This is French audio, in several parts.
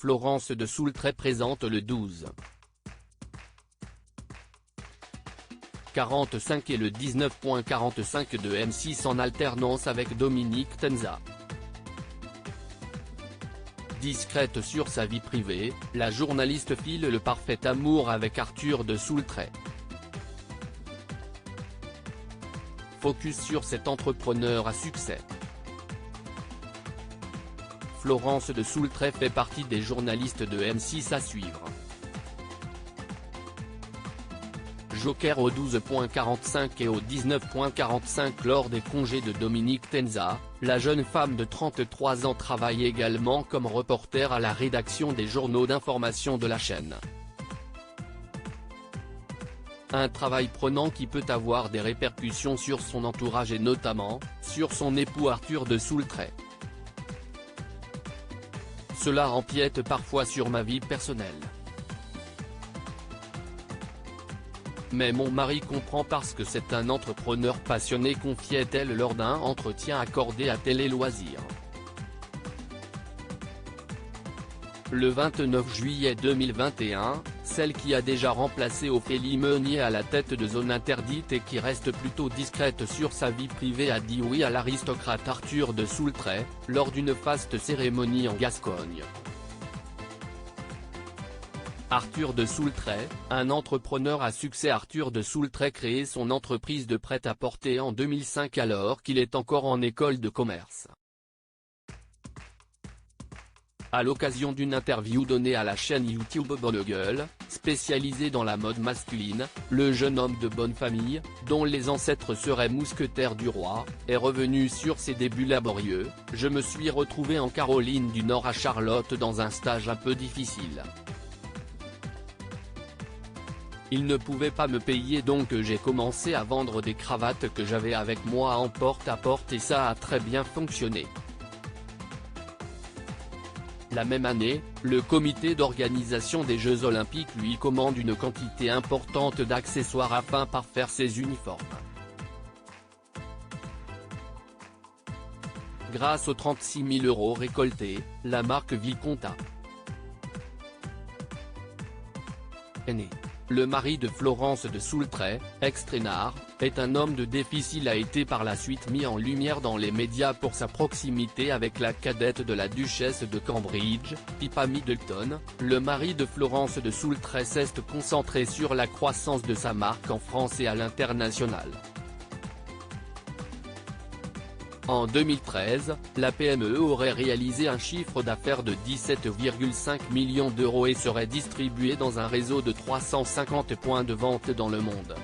Florence de Soultray présente le 12h45 et le 19h45 de M6 en alternance avec Dominique Tenza. Discrète sur sa vie privée, la journaliste file le parfait amour avec Arthur de Soultray. Focus sur cet entrepreneur à succès. Florence de Soultray fait partie des journalistes de M6 à suivre. Joker au 12h45 et au 19h45 lors des congés de Dominique Tenza, la jeune femme de 33 ans travaille également comme reporter à la rédaction des journaux d'information de la chaîne. Un travail prenant qui peut avoir des répercussions sur son entourage et notamment, sur son époux Arthur de Soultray. Cela empiète parfois sur ma vie personnelle. Mais mon mari comprend parce que c'est un entrepreneur passionné, confiait-elle lors d'un entretien accordé à Télé Loisirs. Le 29 juillet 2021, celle qui a déjà remplacé Ophélie Meunier à la tête de Zone Interdite et qui reste plutôt discrète sur sa vie privée a dit oui à l'aristocrate Arthur de Soultray, lors d'une faste cérémonie en Gascogne. Arthur de Soultray, un entrepreneur à succès. Arthur de Soultray créé son entreprise de prêt-à-porter en 2005 alors qu'il est encore en école de commerce. À l'occasion d'une interview donnée à la chaîne YouTube Bonne Gueule, spécialisée dans la mode masculine, le jeune homme de bonne famille, dont les ancêtres seraient mousquetaires du roi, est revenu sur ses débuts laborieux. Je me suis retrouvé en Caroline du Nord à Charlotte dans un stage un peu difficile. Il ne pouvait pas me payer donc j'ai commencé à vendre des cravates que j'avais avec moi en porte-à-porte et ça a très bien fonctionné. La même année, le comité d'organisation des Jeux Olympiques lui commande une quantité importante d'accessoires afin parfaire ses uniformes. Grâce aux 36 000 € récoltés, la marque Viconta est née. Le mari de Florence de Soultray, ex-traînard, est un homme de défi. Il a été par la suite mis en lumière dans les médias pour sa proximité avec la cadette de la duchesse de Cambridge, Pippa Middleton. Le mari de Florence de Soultray s'est concentré sur la croissance de sa marque en France et à l'international. En 2013, la PME aurait réalisé un chiffre d'affaires de 17,5 millions d'euros et serait distribuée dans un réseau de 350 points de vente dans le monde.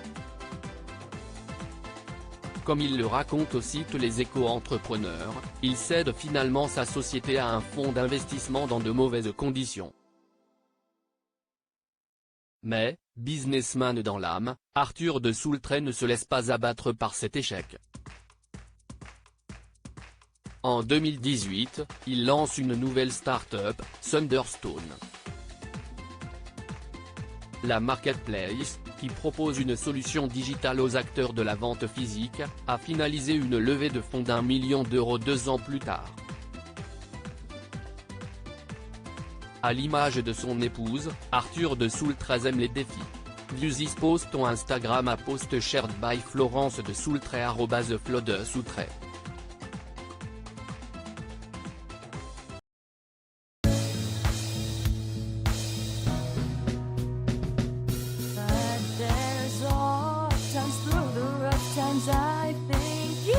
Comme il le raconte au site Les Éco-Entrepreneurs, il cède finalement sa société à un fonds d'investissement dans de mauvaises conditions. Mais, businessman dans l'âme, Arthur de Soultray ne se laisse pas abattre par cet échec. En 2018, il lance une nouvelle start-up, Thunderstone. La marketplace, qui propose une solution digitale aux acteurs de la vente physique, a finalisé une levée de fonds d'1 million d'euros 2 ans plus tard. À l'image de son épouse, Arthur de Soultray aime les défis. View this post on Instagram à post shared by Florence de Soultray @FloDeSoultray. I think you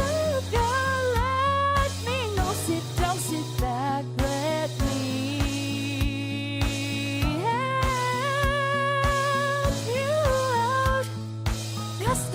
can let me know. Sit back, let me help you out. Just